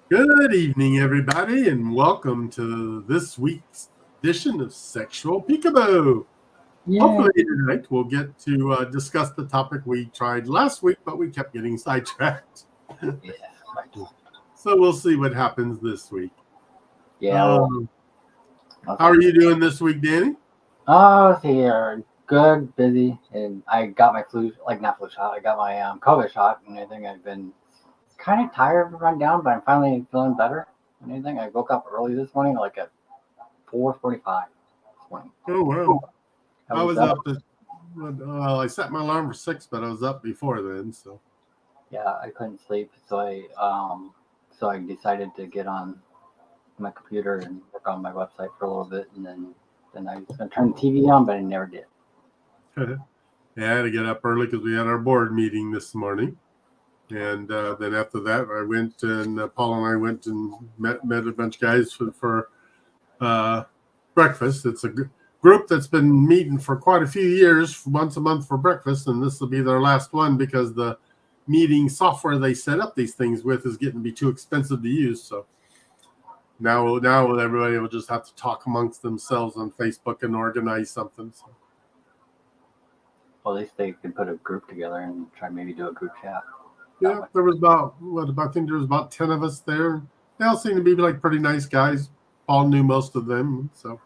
Good evening, everybody, and welcome to this week's edition of Sexual Peekaboo. Yay. Hopefully, tonight we'll get to discuss the topic we tried last week, but we kept getting sidetracked. Yeah. Right. So we'll see what happens this week. Yeah. How are you doing this week, Danny? Here. Good, busy, and I got my not flu shot. I got my COVID shot and everything. I've been kind of tired, run down, but I'm finally feeling better and everything. I woke up early this morning, like at 4:45 this morning. Oh, wow. I was up. I set my alarm for 6, but I was up before then. So Yeah, I couldn't sleep, so I decided to get on my computer and work on my website for a little bit, and then I was gonna turn the TV on, but I never did. yeah, I had to get up early because we had our board meeting this morning. And then after that, I went and Paul and I went and met a bunch of guys for breakfast. It's a group that's been meeting for quite a few years, once a month for breakfast, and this will be their last one because the meeting software they set up these things with is getting to be too expensive to use. So now everybody will just have to talk amongst themselves on Facebook and organize something. So. Well, at least they can put a group together and try maybe do a group chat. Yeah, there was I think there was about 10 of us there. They all seem to be like pretty nice guys. Paul knew most of them, so.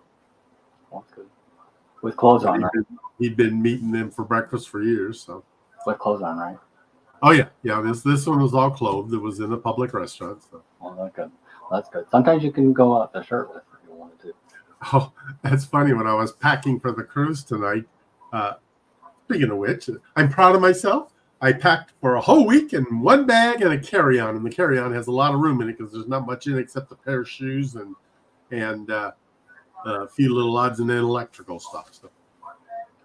Well, that's good. With clothes on, right? He'd been meeting them for breakfast for years, so. With clothes on, right? Oh yeah. This one was all clothed. It was in a public restaurant. So. Well, that's good. That's good. Sometimes you can go out the shirtless if you wanted to. Oh, that's funny. When I was packing for the cruise tonight, speaking of which, I'm proud of myself. I packed for a whole week in one bag and a carry-on, and the carry-on has a lot of room in it because there's not much in it except a pair of shoes and a few little odds and ends electrical stuff. So.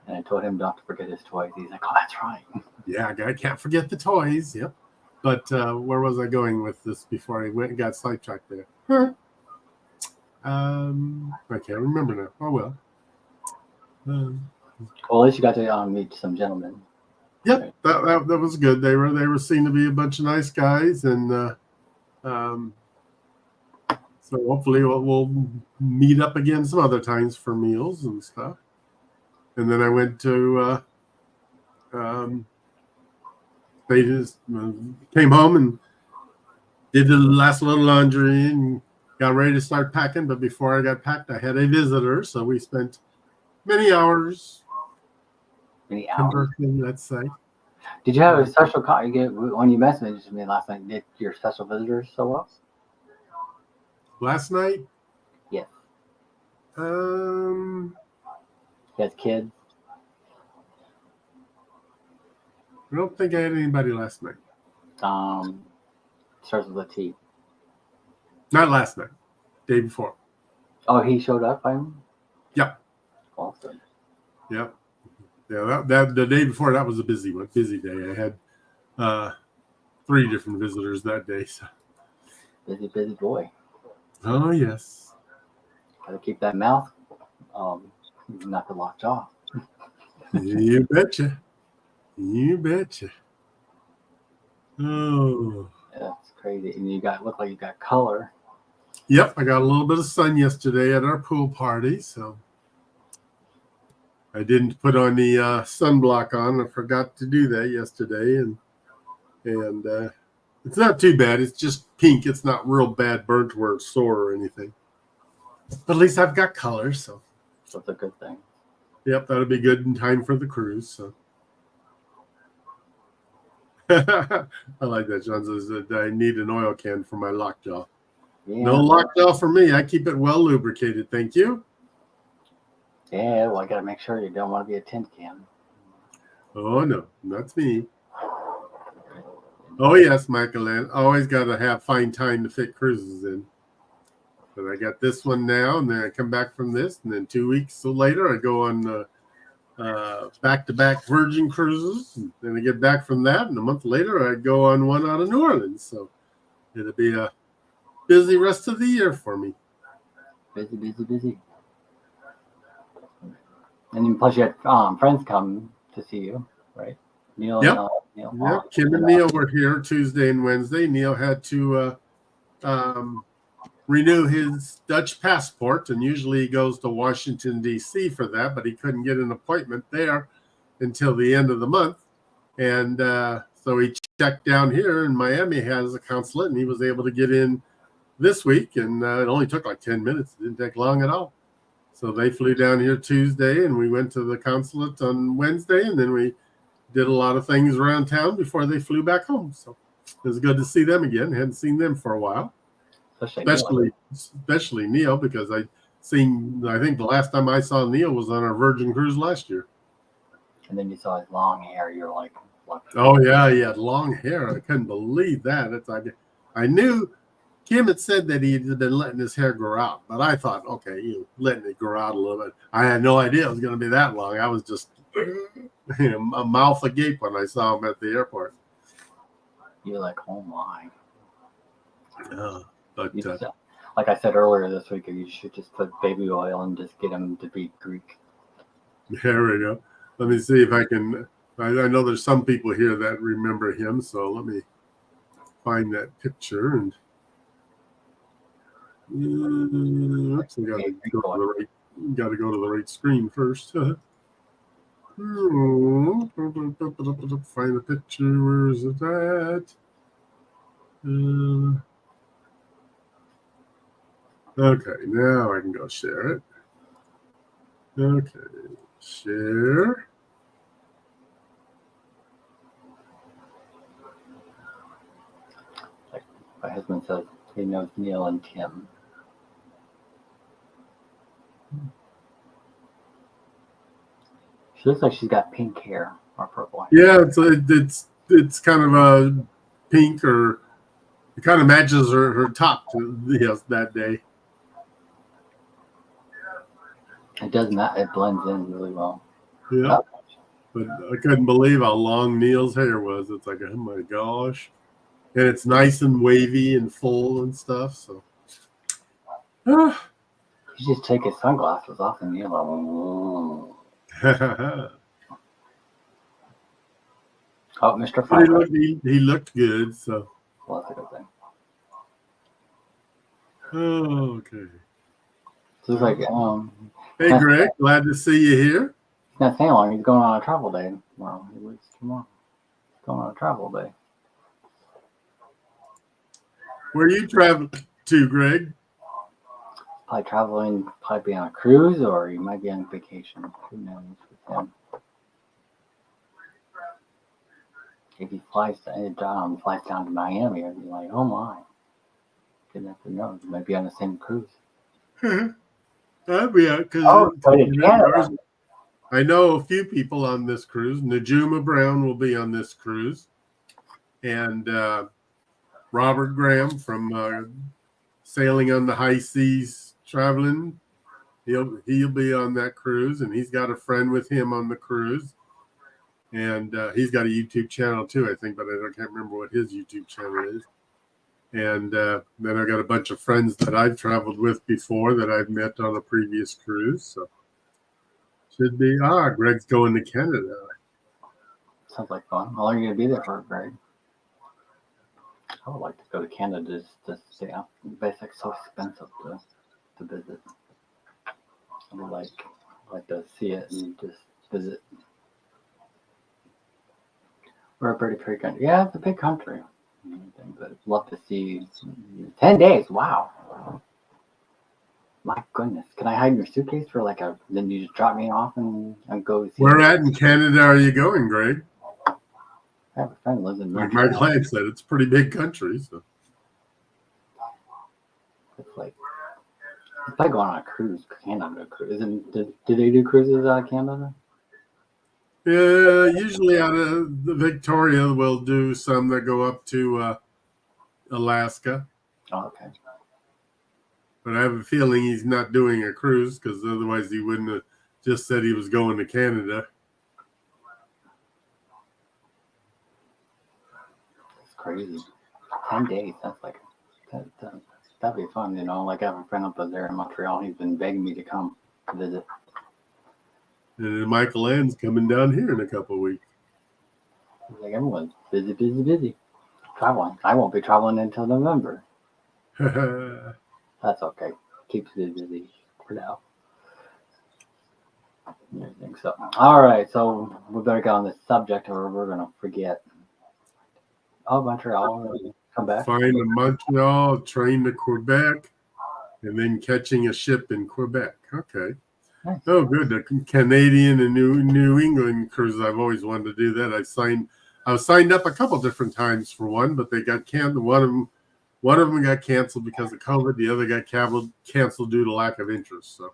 And I told him not to forget his toys. He's like, "Oh, that's right." Yeah, I can't forget the toys. Yep. But where was I going with this before I went and got sidetracked there? Huh. I can't remember now. Oh well. Well, at least you got to meet some gentlemen. Yep, that was good. They were seen to be a bunch of nice guys, and so hopefully we'll meet up again some other times for meals and stuff. And then I went to they just came home and did the last little laundry and got ready to start packing. But before I got packed, I had a visitor, so we spent many hours. Conversing, let's say. Did you have a special when you messaged me last night? Did your special visitors show up? Last night? Yes. You has kids? I don't think I had anybody last night. Starts with a T. Not last night. Day before. Oh, he showed up by him? Yep. Awesome. Yep. Yeah, that the day before that was a busy day. I had 3 different visitors that day. So. Busy boy. Oh yes. Got to keep that mouth not to lock jaw. You betcha. You betcha. Oh. Yeah, it's crazy. And look like you got color. Yep, I got a little bit of sun yesterday at our pool party, so. I didn't put on the sunblock on. I forgot to do that yesterday, and it's not too bad. It's just pink. It's not real bad burnt where it's sore or anything. But at least I've got color, so that's a good thing. Yep, that'll be good in time for the cruise. So I like that. John says that I need an oil can for my lockjaw. Yeah. No lockjaw for me. I keep it well lubricated. Thank you. Yeah, well, I got to make sure you don't want to be a tin can. Oh, no, not me. Oh, yes, Michael. Always got to find time to fit cruises in. But I got this one now, and then I come back from this, and then 2 weeks later, I go on back-to-back Virgin cruises. And then I get back from that, and a month later, I go on one out of New Orleans. So it'll be a busy rest of the year for me. Busy. And then plus you had friends come to see you, right? Neil. Yep. Neil. Yep. Kim and Neil were here Tuesday and Wednesday. Neil had to renew his Dutch passport, and usually he goes to Washington, D.C. for that, but he couldn't get an appointment there until the end of the month. And so he checked down here, and Miami has a consulate, and he was able to get in this week, and it only took like 10 minutes. It didn't take long at all. So they flew down here Tuesday, and we went to the consulate on Wednesday, and then we did a lot of things around town before they flew back home. So it was good to see them again. Hadn't seen them for a while, especially Neil, because I think the last time I saw Neil was on our Virgin cruise last year. And then you saw his long hair. You're like, what? Oh yeah, he had long hair. I couldn't believe that. It's like I knew Kim had said that he had been letting his hair grow out, but I thought, okay, letting it grow out a little bit. I had no idea it was going to be that long. I was just a mouth agape when I saw him at the airport. You're like, oh my. Yeah, but like I said earlier this week, you should just put baby oil and just get him to be Greek. There we go. Let me see if I can. I know there's some people here that remember him, so let me find that picture and. Oops, I gotta go to the right screen first. Find the picture. Where is it at? Okay, now I can go share it. Okay, share. Like my husband says, he knows Neil and Kim. She looks like she's got pink hair or purple hair. Yeah, it's kind of a pink, or it kind of matches her top that day. It does not. It blends in really well. Yeah, but I couldn't believe how long Neil's hair was. It's like, oh my gosh, and it's nice and wavy and full and stuff. So. You just take his sunglasses off and you're like, oh, Mr. Fine. He looked good, so. Well, that's a good thing. Oh, okay. So it's like, hey, Greg, glad to see you here. He's not saying long. He's going on a travel day. Well, he leaves tomorrow. He's going on a travel day. Where are you traveling to, Greg? Probably traveling, probably on a cruise, or he might be on vacation. Who knows with him? If he flies down to Miami, I'd be like, oh my. Didn't have to know. He might be on the same cruise. That'd be because I know a few people on this cruise. Najuma Brown will be on this cruise, and Robert Graham from Sailing on the High Seas Traveling. He'll be on that cruise, and he's got a friend with him on the cruise, and he's got a YouTube channel too, I think, but I can't remember what his YouTube channel is. And then I've got a bunch of friends that I've traveled with before that I've met on a previous cruise. So should be. Greg's going to Canada. Sounds like fun. How long are you going to be there for, Greg? I would like to go to Canada just to stay out. It's like so expensive to visit. I would like to see it and just visit. We're a pretty big country. Yeah, it's a big country. But I'd love to see 10 days. Wow. My goodness. Can I hide in your suitcase for then you just drop me off and go see Where at in Canada are you going, Greg? I have a friend who lives in Like my client said, it's a pretty big country. So. It's like going on a cruise. Canada cruise. Do they do cruises out of Canada? Yeah, usually out of the Victoria, we'll do some that go up to Alaska. Oh, okay. But I have a feeling he's not doing a cruise, because otherwise he wouldn't have just said he was going to Canada. It's crazy. 10 days. That's like that'd be fun, Like I have a friend up there in Montreal. He's been begging me to come visit. And then Michael Ann's coming down here in a couple of weeks. Like everyone's busy. Traveling. I won't be traveling until November. That's okay. Keeps me busy for now. I think so. All right, so we better get on this subject, or we're gonna forget. Oh, Montreal, come back. Flying to Montreal, train to Quebec, and then catching a ship in Quebec. Okay. Nice. Oh, good. The Canadian and New England cruises. I've always wanted to do that. I was signed up a couple different times for one, but they got canceled. One of them got canceled because of COVID. The other got canceled due to lack of interest. So.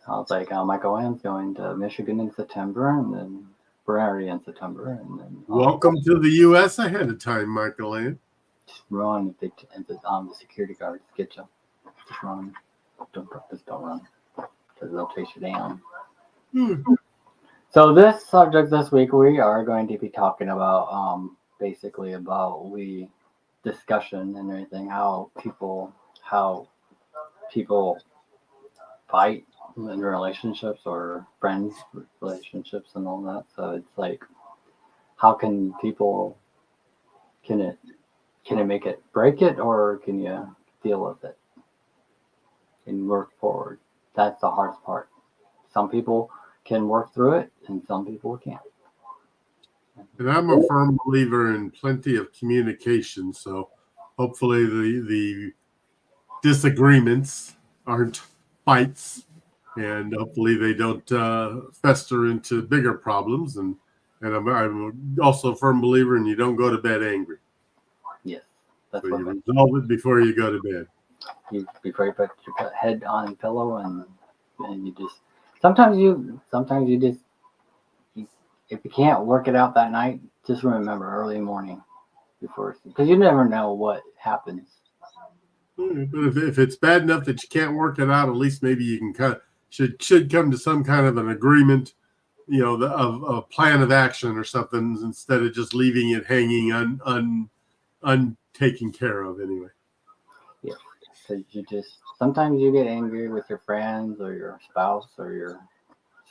I was like, Michael Ann's going to Michigan in September, and then Prairie in September, and then Welcome to the U.S. ahead of time, Michael Ann. just run if the security guards get you. Just run. Don't run because they'll chase you down. So this subject this week we are going to be talking about basically about discussion and everything, how people fight in relationships or friends relationships and all that. So it's like, how can people, can it make it break it, or can you deal with it and work forward? That's the hardest part. Some people can work through it and some people can't. And I'm a firm believer in plenty of communication. So hopefully the disagreements aren't fights, and hopefully they don't fester into bigger problems. And I'm also a firm believer in you don't go to bed angry. Yes, that's So what you resolve it before you go to bed. before you put your head on the pillow, and you just sometimes you just if you can't work it out that night, just remember early morning before, because you never know what happens. But if it's bad enough that you can't work it out, at least maybe you can should come to some kind of an agreement, of a plan of action or something, instead of just leaving it hanging untaken care of anyway. Yeah, because sometimes you get angry with your friends or your spouse or your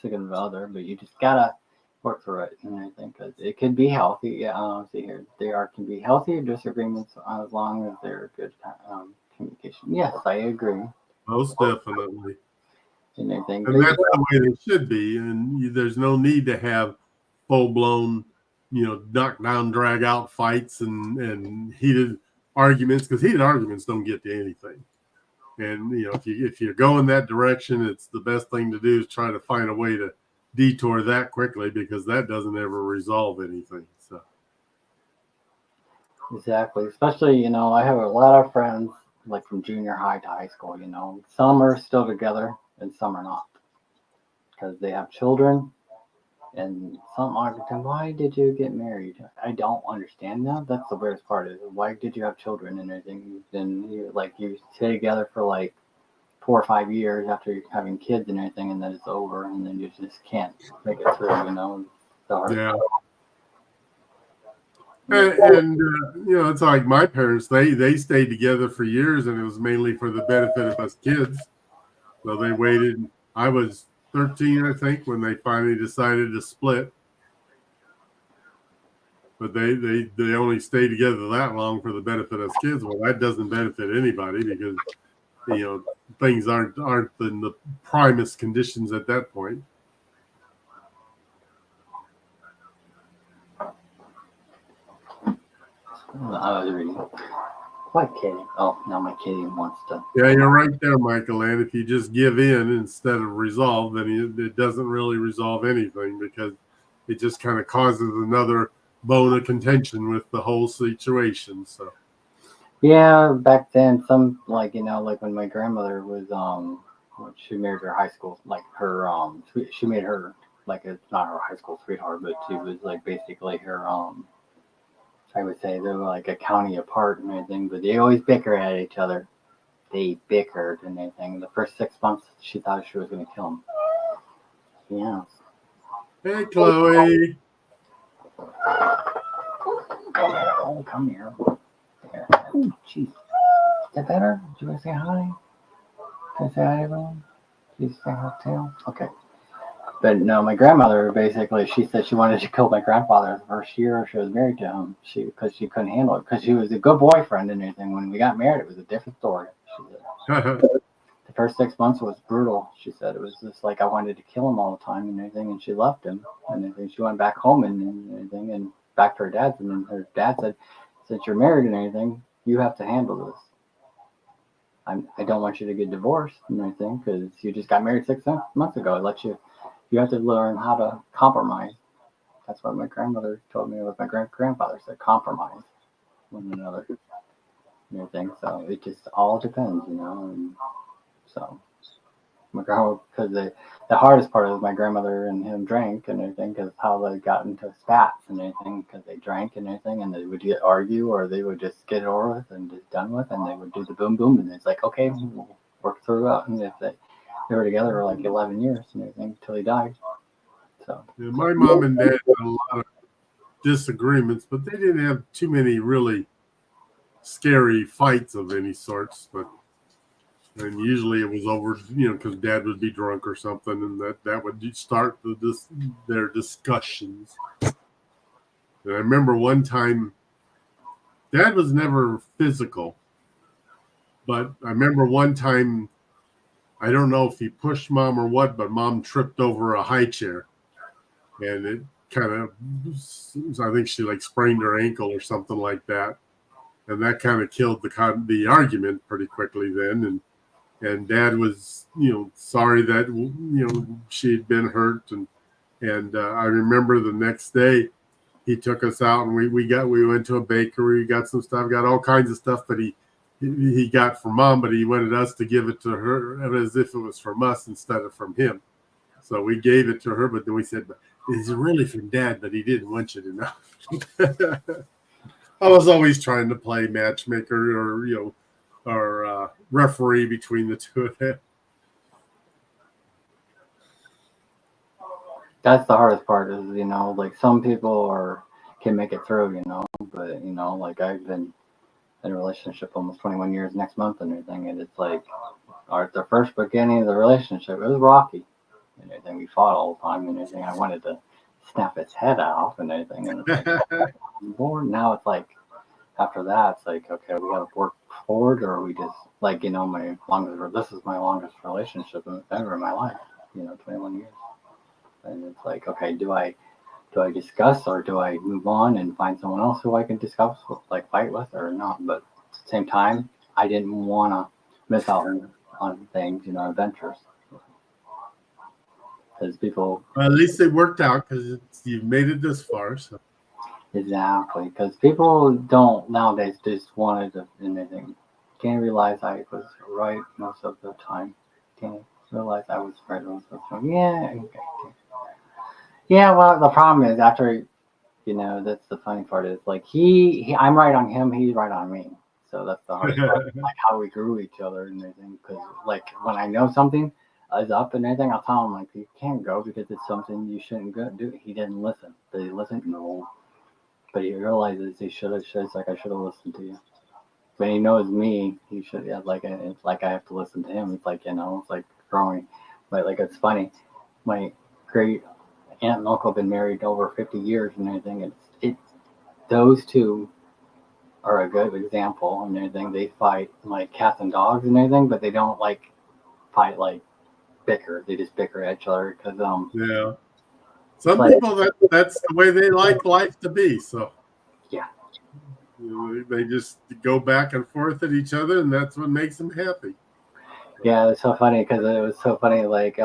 significant other, but you just gotta work through it. And I think it could be healthy. Yeah, see here, can be healthy disagreements as long as they're good communication. Yes, I agree. Most definitely. And everything. And that's the way they should be. And there's no need to have full-blown, knock down, drag out fights and heated arguments, because heated arguments don't get to anything. And if you're going that direction, it's the best thing to do is try to find a way to detour that quickly, because that doesn't ever resolve anything. So exactly, especially I have a lot of friends like from junior high to high school. Some are still together and some are not because they have children. And some argue, why did you get married? I don't understand that. That's the weirdest part is, why did you have children and everything? Then you stay together for like 4 or 5 years after having kids and everything, and then it's over, and then you just can't make it through. yeah. And it's like my parents. They stayed together for years, and it was mainly for the benefit of us kids. So they waited. I was 13, I think, when they finally decided to split. But they only stayed together that long for the benefit of us kids. Well, that doesn't benefit anybody, because things aren't in the primest conditions at that point. I was reading. What kidding? Oh, now my kitty wants to. Yeah, you're right there, Michael. And if you just give in instead of resolve, then it doesn't really resolve anything, because it just kind of causes another bone of contention with the whole situation. So Yeah, back then, some like when my grandmother was when she married her high school, like her she made her like it's not her high school sweetheart, but she was like basically her I would say they were like a county apart and everything, but they always bicker at each other. They bickered and everything. The first 6 months, she thought she was going to kill him. Yeah. hey, Chloe. Oh, come here. There. Oh, jeez. Is that better? Do you want to say hi? Can I say hi, everyone? Please say hi, tail. Okay. But no, my grandmother basically, she said she wanted to kill my grandfather the first year she was married to him. Because she couldn't handle it. Because she was a good boyfriend and everything. When we got married, it was a different story. She said. The first 6 months was brutal. She said it was just like I wanted to kill him all the time and everything. And she left him and everything. She went back home and everything and back to her dad's. And then her dad said, since you're married and everything, you have to handle this. I don't want you to get divorced and everything because you just got married 6 months ago. You have to learn how to compromise. That's what my grandmother told me. What my grandfather said, compromise one another and everything. So it just all depends, And so my grandma, because the hardest part is my grandmother and him drank and everything, because how they got into spats and everything, because they drank and everything, and they would argue or they would just get it over with and just done with, and they would do the boom boom, and it's like, okay, we'll work through it. And if they were together for like 11 years and everything until he died. So Yeah, my mom and dad had a lot of disagreements, but they didn't have too many really scary fights of any sorts. And usually it was over, because dad would be drunk or something, and that would start their discussions. And I remember one time, dad was never physical, but I remember one time, I don't know if he pushed mom or what, but mom tripped over a high chair, and it kind of, I think she like sprained her ankle or something like that, and that kind of killed the argument pretty quickly then. And dad was, sorry that, she had been hurt. And I remember the next day he took us out and we went to a bakery, got some stuff, got all kinds of stuff, but he got from mom, but he wanted us to give it to her as if it was from us instead of from him. So we gave it to her, but then we said, it's really from dad, but he didn't want you to know. I was always trying to play matchmaker or referee between the two of them. that's the hardest part is, like some people can make it through, but, like I've been in a relationship almost 21 years next month and everything. And it's like, the first beginning of the relationship, it was rocky and everything. We fought all the time and everything. I wanted to snap his head off and everything. And it's like, I'm bored. Now it's like, after that, it's like, okay, we got to work forward, or we just like, this is my longest relationship ever in my life, 21 years. And it's like, okay, do I discuss or do I move on and find someone else who I can discuss with, like fight with or not? But at the same time, I didn't want to miss out on things, adventures. Because people. Well, at least it worked out because you've made it this far. So. Exactly, because people don't nowadays just wanted to anything. Can't realize I was right most of the time. Can't realize I was right most of the time. Yeah, okay. Yeah, well, the problem is after, that's the funny part is like I'm right on him, he's right on me. So that's the hard part, like how we grew each other and everything. Because like when I know something is up and everything, I'll tell him like you can't go because it's something you shouldn't go do. He didn't listen. Did he listen? No. But he realizes he should have. It's like I should have listened to you. When he knows me, he should. Yeah, it's like I have to listen to him. It's like it's like growing. But like it's funny. My great aunt and uncle have been married over 50 years and everything. It's those two are a good example and everything. They fight like cats and dogs and everything, but they don't like fight like bicker. They just bicker at each other because yeah. Some people that's the way they like life to be. So yeah, they just go back and forth at each other, and that's what makes them happy. Yeah, it's so funny because it was so funny. Like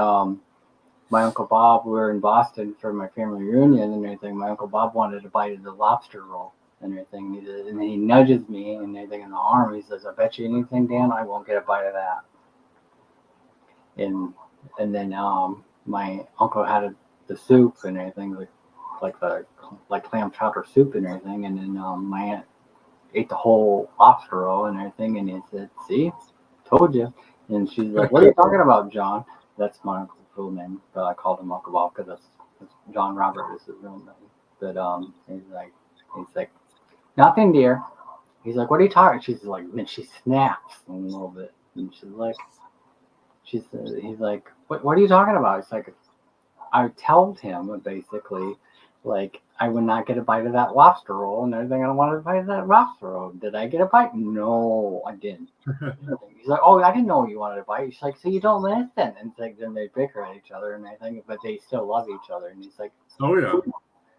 my Uncle Bob, we were in Boston for my family reunion and everything. My Uncle Bob wanted a bite of the lobster roll and everything. And he nudges me and everything in the arm. He says, "I bet you anything, Dan, I won't get a bite of that." And then my uncle had the soup and everything, like clam chowder soup and everything. And then my aunt ate the whole lobster roll and everything. And he said, "See, told you." And she's like, "What are you talking about, John?" That's my uncle's real name, but I called him Uncle Bob because that's John Robert is his real name. But he's like, "Nothing, dear." He's like, "What are you talking?" She's like, and she snaps a little bit, and he's like, "What are you talking about?" It's like, I told him basically, like, I would not get a bite of that lobster roll and everything. I don't want to bite of that lobster roll. Did I get a bite? No, I didn't. He's like, oh, I didn't know you wanted a bite. She's like, so you don't listen. And it's like, then they bicker at each other and everything, but they still love each other. And he's like, Oh yeah.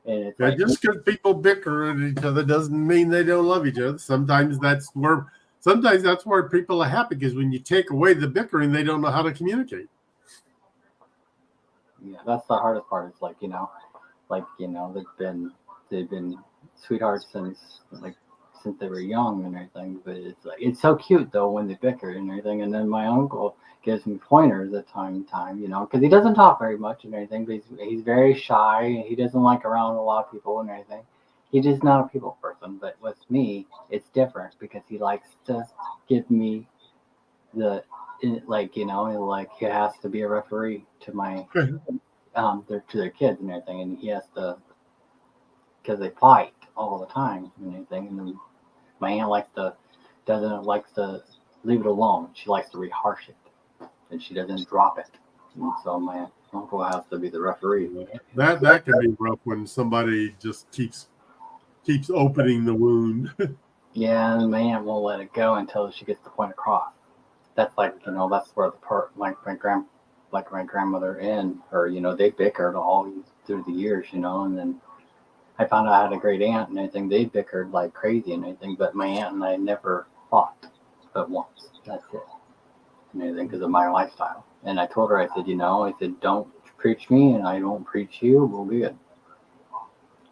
and it's Yeah, like, just because people bicker at each other doesn't mean they don't love each other. Sometimes that's where people are happy, because when you take away the bickering, they don't know how to communicate. yeah, that's the hardest part. It's like, they've been sweethearts since they were young and everything. But it's like, it's so cute though when they bicker and everything. And then my uncle gives me pointers at time to time, because he doesn't talk very much and everything. But he's very shy and he doesn't like around a lot of people and everything. He's just not a people person. But with me, it's different because he likes to give me the like he has to be a referee to my to their kids and everything, and he has to, because they fight all the time and everything. And then my aunt doesn't like to leave it alone. She likes to rehash it, and she doesn't drop it. And so my uncle has to be the referee. That can be rough when somebody just keeps opening the wound. Yeah, and my aunt won't let it go until she gets the point across. That's that's where the part, like my grandmother and her, they bickered all through the years, and then I found out I had a great aunt and everything. They bickered like crazy and everything, but my aunt and I never fought but once. That's it. And everything, because of my lifestyle. And I told her, I said, don't preach me and I won't preach you. We'll be good.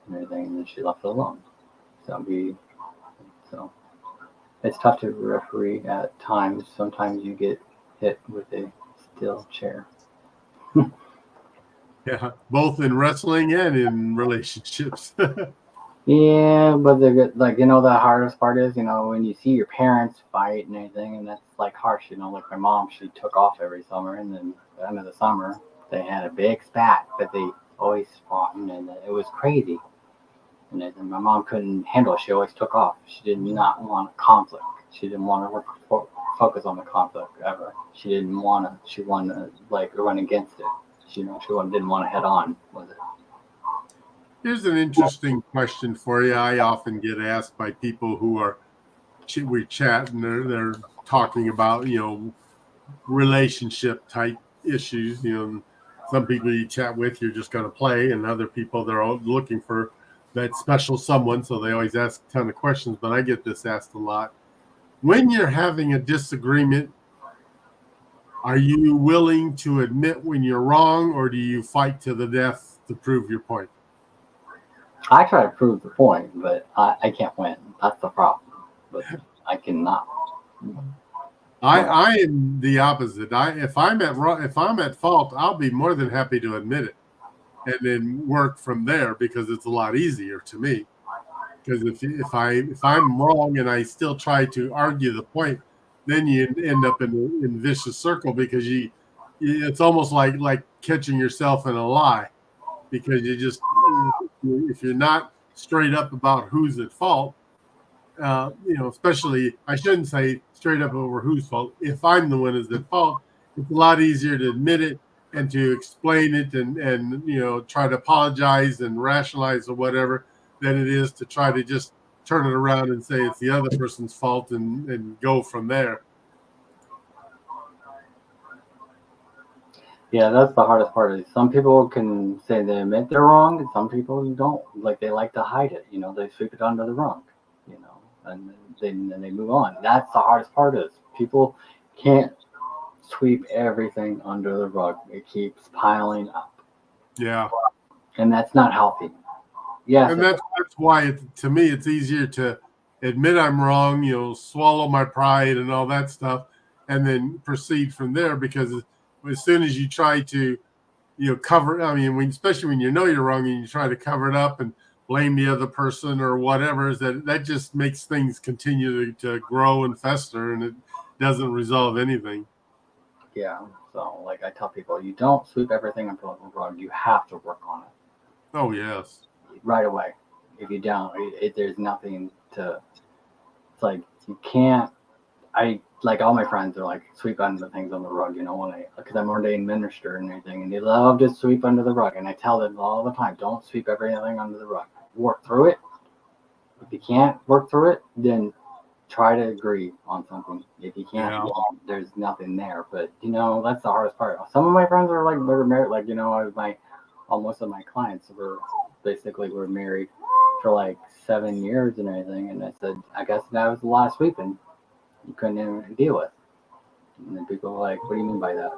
And everything. And then she left it alone. So it's tough to referee at times. Sometimes you get hit with a steel chair. Yeah, both in wrestling and in relationships. Yeah, but the hardest part is, when you see your parents fight and everything, and that's like harsh, like my mom, she took off every summer, and then at the end of the summer, they had a big spat, but they always fought, and it was crazy. And then my mom couldn't handle it. She always took off. She did not want conflict. She didn't want to focus on the conflict ever. She wanted to like run against it. She didn't want to head on with it. Here's an interesting question for you. I often get asked by people who we chat and they're talking about, relationship type issues. Some people you chat with, you're just going to play, and other people, they're all looking for that special someone. So they always ask a ton of questions, but I get this asked a lot. When you're having a disagreement, are you willing to admit when you're wrong, or do you fight to the death to prove your point? I try to prove the point, but I can't win. That's the problem. But I cannot. I am the opposite. If I'm at fault, I'll be more than happy to admit it, and then work from there, because it's a lot easier to me. Because if I'm wrong and I still try to argue the point, then you end up in a vicious circle, because it's almost like catching yourself in a lie, because if you're not straight up about who's at fault, especially, I shouldn't say straight up over whose fault. If I'm the one who's at fault, it's a lot easier to admit it and to explain it and try to apologize and rationalize or whatever, than it is to try to just turn it around and say it's the other person's fault and go from there. Yeah, that's the hardest part. Is some people can say they admit they're wrong, and some people don't. Like, they like to hide it. They sweep it under the rug. And then they move on. That's the hardest part. Is people can't sweep everything under the rug. It keeps piling up. Yeah, and that's not healthy. Yes, and that's why to me it's easier to admit I'm wrong. Swallow my pride and all that stuff, and then proceed from there. Because as soon as you try to cover, especially when you're wrong and you try to cover it up and blame the other person or whatever, is that just makes things continue to grow and fester, and it doesn't resolve anything. Yeah. So, like, I tell people, you don't sweep everything under the rug. You have to work on it. Oh, yes. Right away. If you don't, there's nothing to. It's like you can't. I like all my friends are like sweep under the things on the rug, because I'm ordained minister and everything, and they love to sweep under the rug. And I tell them all the time, don't sweep everything under the rug. Work through it. If you can't work through it, then try to agree on something. If you can't, well, there's nothing there. But that's the hardest part. Some of my friends are like they're married, like most of my clients were married for like 7 years and everything. And I said, I guess that was a lot of sweeping you couldn't even deal with. And then people were like, what do you mean by that?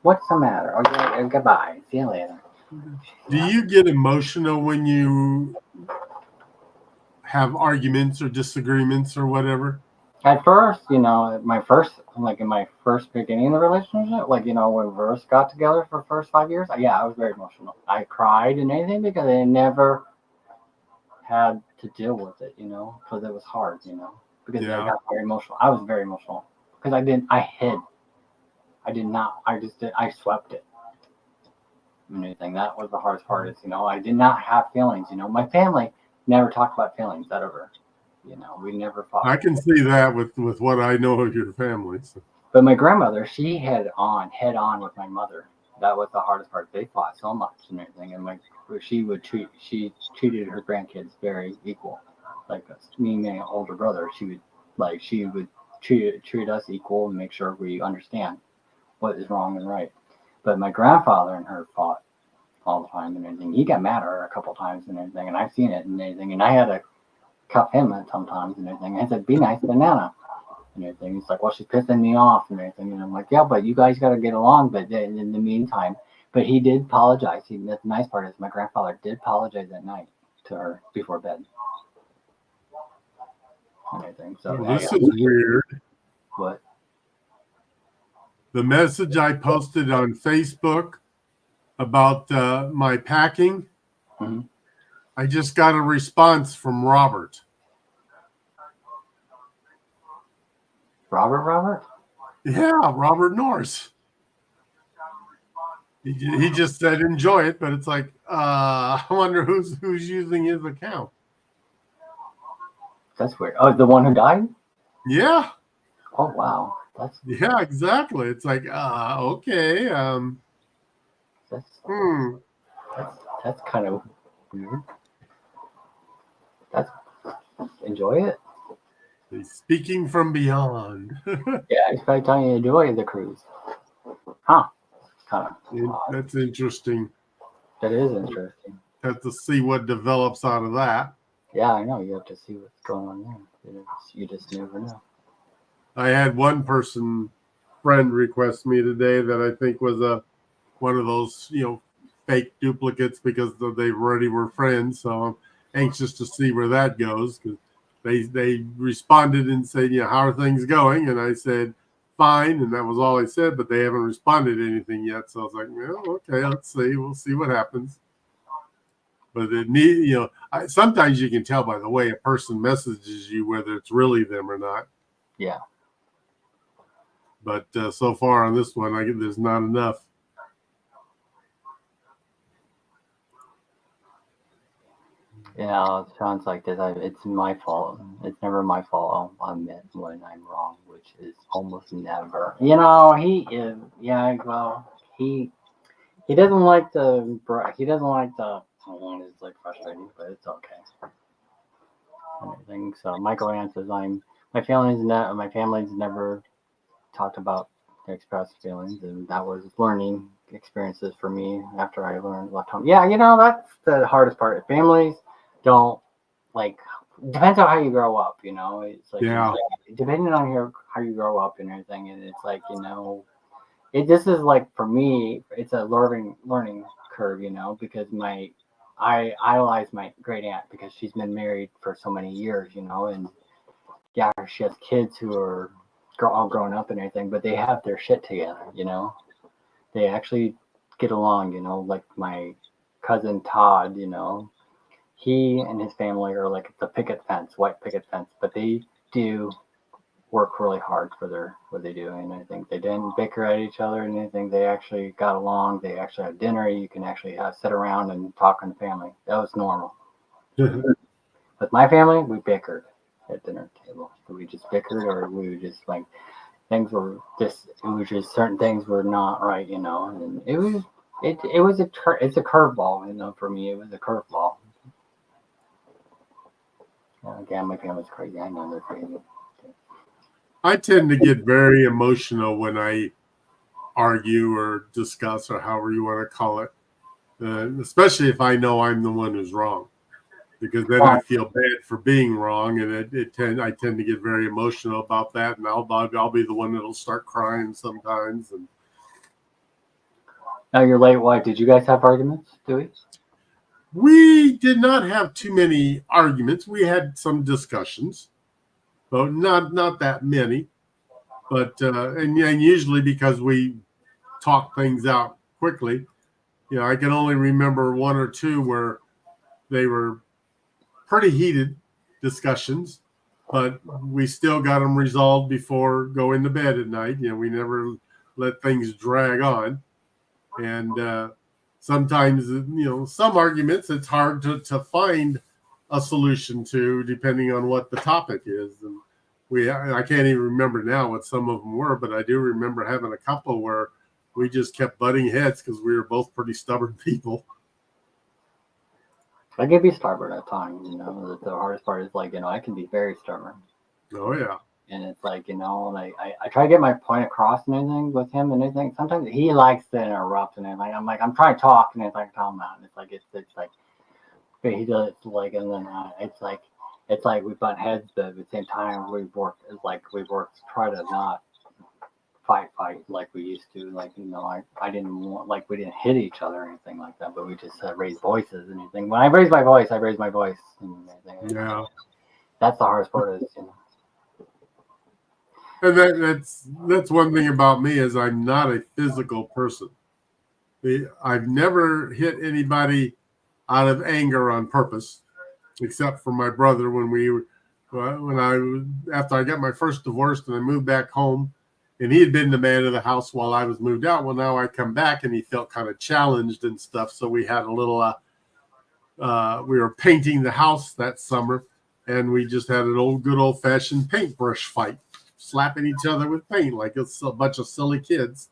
What's the matter? Okay, goodbye. See you later. Do you get emotional when you have arguments or disagreements or whatever? At first, in my first beginning of the relationship, when we first got together for the first 5 years, I was very emotional. I cried and anything because I never had to deal with it, because it was hard, because I got very emotional. I was very emotional because I hid. I did not, I swept it. And anything. That was the hardest part is, I did not have feelings, my family never talked about feelings ever. We never fought. I can see that with what I know of your family. So. But my grandmother, she head on with my mother. That was the hardest part. They fought so much and everything, and she treated her grandkids very equal. Like me and my older brother, she would treat us equal and make sure we understand what is wrong and right. But my grandfather and her fought all the time and everything. He got mad at her a couple times and everything, and I've seen it and everything, and I had to cuff him at sometimes and everything. I said, be nice to Nana and everything. He's like, well, she's pissing me off and everything. And I'm like, yeah, but you guys got to get along. But in the meantime, but he did apologize. The nice part is my grandfather did apologize at night to her before bed and everything. So this is weird. What? The message I posted on Facebook about my packing, Mm-hmm. I just got a response from Robert. Robert? Yeah, Robert Norris. He just said enjoy it, but it's like I wonder who's using his account. That's weird. Oh, the one who died? Yeah. Oh wow. Yeah, exactly. It's like okay. That's kind of weird. Enjoy it. He's speaking from beyond. Yeah, he's probably telling you to enjoy the cruise. Huh. Kind of. That's interesting. That is interesting. Have to see what develops out of that. Yeah, I know. You have to see what's going on there. You just never know. I had one friend request me today that I think was one of those, fake duplicates because they already were friends. So I'm anxious to see where that goes because they responded and said, how are things going? And I said, fine. And that was all I said, but they haven't responded to anything yet. So I was like, well, okay, let's see. We'll see what happens. But sometimes you can tell by the way a person messages you whether it's really them or not. Yeah. But so far on this one, there's not enough. Yeah, it sounds like this. It's my fault. It's never my fault. I'll admit when I'm wrong, which is almost never. He is. Yeah, well, he doesn't like the. He doesn't like the. It's like frustrating, but it's okay. Anything. So Michael answers, my family's never talked about expressed feelings, and that was learning experiences for me after I learned left home. Yeah, that's the hardest part. Families don't depends on how you grow up. It's like depending on how you grow up and everything, and it's like this is like for me, it's a learning curve. Because I idolize my great aunt because she's been married for so many years. And yeah, she has kids who are all grown up and everything, but they have their shit together, They actually get along, like my cousin Todd, he and his family are like the white picket fence, but they do work really hard for what they do. And I think they didn't bicker at each other and anything. They actually got along. They actually had dinner. You can actually sit around and talk in the family. That was normal. With my family, we bickered at dinner table. We just bickered, or we would just things were just, it was just certain things were not right, and it was it's a curveball, for me. It was a curveball. Again, my family's crazy. I know they're crazy. I tend to get very emotional when I argue or discuss, or however you want to call it, especially if I know I'm the one who's wrong, because then I feel bad for being wrong, and I tend to get very emotional about that, and I'll be the one that'll start crying sometimes. And now, your late wife, did you guys have arguments, Dewey? We did not have too many arguments. We had some discussions, but not that many. But and usually because we talk things out quickly. I can only remember one or two where they were pretty heated discussions, but we still got them resolved before going to bed at night. We never let things drag on. And sometimes, some arguments, it's hard to find a solution to, depending on what the topic is. And I can't even remember now what some of them were, but I do remember having a couple where we just kept butting heads because we were both pretty stubborn people. I can be stubborn at times, the hardest part is I can be very stubborn. Oh, yeah. And it's I try to get my point across and anything with him and anything. Sometimes he likes to interrupt and everything. I'm trying to talk and it's tell him out. And but he does and then it's we butt heads, but at the same time we've worked to try to not fight like we used to. I didn't want, we didn't hit each other or anything like that, but we just raised voices and anything. When I raise my voice, and anything. Yeah. That's the hardest part is, And that's one thing about me, is I'm not a physical person. I've never hit anybody out of anger on purpose, except for my brother after I got my first divorce and I moved back home, and he had been the man of the house while I was moved out. Well, now I come back and he felt kind of challenged and stuff. So we had a little, we were painting the house that summer, and we just had an good old fashioned paintbrush fight, slapping each other with paint like it's a bunch of silly kids.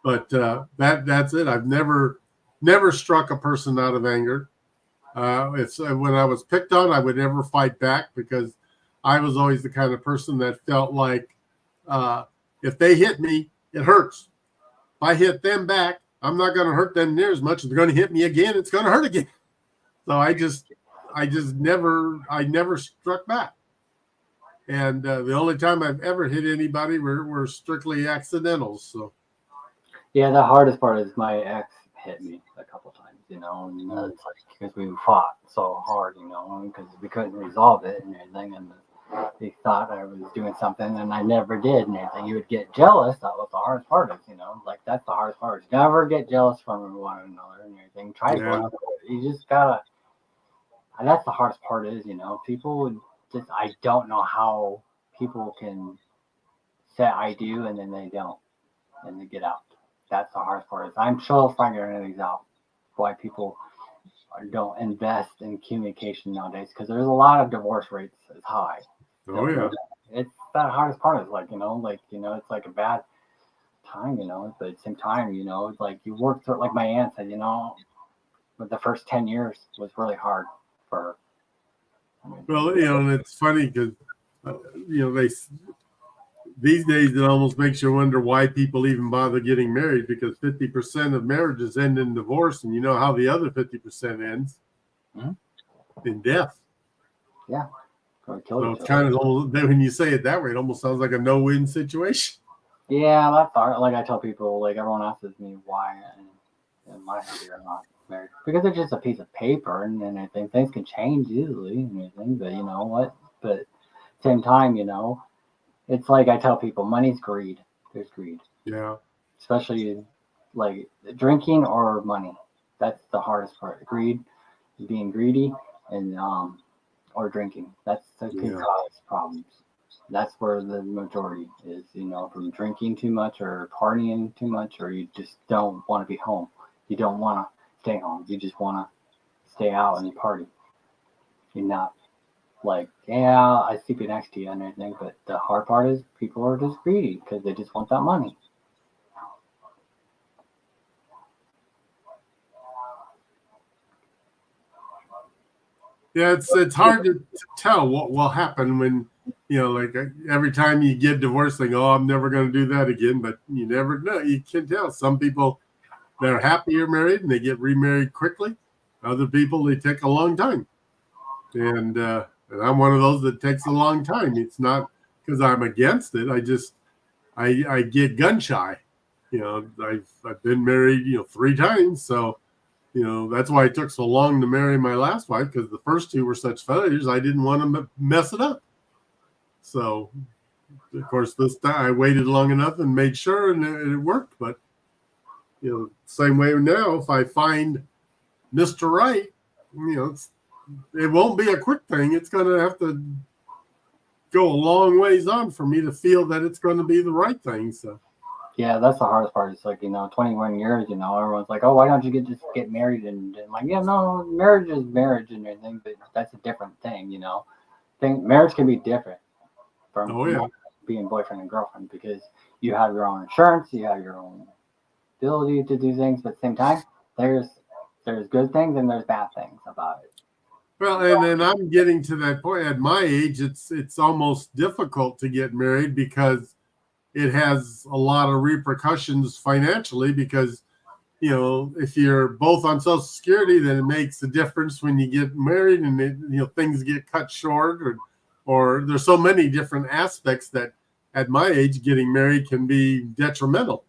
But that's it. I've never struck a person out of anger. When I was picked on, I would never fight back, because I was always the kind of person that felt like if they hit me, it hurts. If I hit them back, I'm not going to hurt them near as much. If they're going to hit me again, it's going to hurt again. So I never struck back. And the only time I've ever hit anybody were strictly accidentals. So. Yeah, the hardest part is my ex hit me a couple times, and it's because we fought so hard, because we couldn't resolve it and everything, and he thought I was doing something and I never did and everything. He would get jealous. That was the hardest part is, that's the hardest part is never get jealous from one another and everything. Try to go, you just gotta, and that's the hardest part is, people just, I don't know how people can say I do and then they don't, and they get out. That's the hardest part is, I'm still figuring these out, why people don't invest in communication nowadays, because there's a lot of divorce rates is high. Oh, yeah. It's the hardest part is it's like a bad time, but at the same time, it's you work through, like my aunt said, but the first 10 years was really hard for her. Well, and it's funny because, these days it almost makes you wonder why people even bother getting married, because 50% of marriages end in divorce, and you know how the other 50% ends? In death. Yeah. So it's kind of, when you say it that way, it almost sounds like a no-win situation. Yeah, that's hard. Like I tell people, everyone asks me why in my hobby are not married, because it's just a piece of paper, and I think things can change easily and everything. But you know what? But at the same time, it's like I tell people, money's greed. There's greed. Yeah. Especially like drinking or money. That's the hardest part. Greed, being greedy, and or drinking. That can cause problems. That's where the majority is, from drinking too much or partying too much, or you just don't want to be home. You don't want to stay home. You just want to stay out and party. You're not like, yeah, I sleep next to you and everything, but the hard part is people are just greedy because they just want that money. Yeah, it's hard to tell what will happen when, like every time you get divorced, like, oh, I'm never going to do that again. But you never know. You can tell. Some people, they're happy you're married and they get remarried quickly. Other people, they take a long time. And I'm one of those that takes a long time. It's not because I'm against it. I get gun shy. I've been married, 3 times. So, that's why it took so long to marry my last wife, because the first 2 were such failures. I didn't want to mess it up. So, of course, this time I waited long enough and made sure, and it worked. But, same way now, if I find Mr. Right, it won't be a quick thing. It's going to have to go a long ways on for me to feel that it's going to be the right thing. So. Yeah, that's the hardest part. It's like, 21 years, everyone's like, oh, why don't you just get married? And I'm like, yeah, no, marriage is marriage and everything, but that's a different thing, Marriage can be different from being boyfriend and girlfriend, because you have your own insurance, you have your own ability to do things, but at the same time, there's good things and there's bad things about it. Well, and then I'm getting to that point at my age. It's almost difficult to get married because it has a lot of repercussions financially, because, if you're both on Social Security, then it makes a difference when you get married, and things get cut short, or there's so many different aspects that at my age, getting married can be detrimental.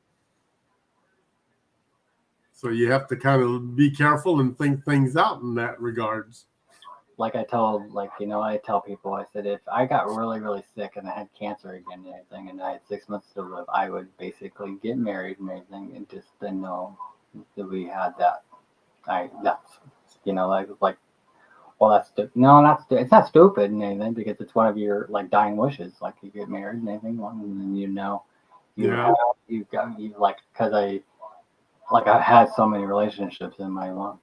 So you have to kind of be careful and think things out in that regards. Like I tell people, I said, if I got really, really sick and I had cancer again and everything, and I had 6 months to live, I would basically get married and everything, and just then know that we had that. Well, that's no, it's not stupid and anything, because it's one of your dying wishes, like you get married and anything, and because I've had so many relationships in my life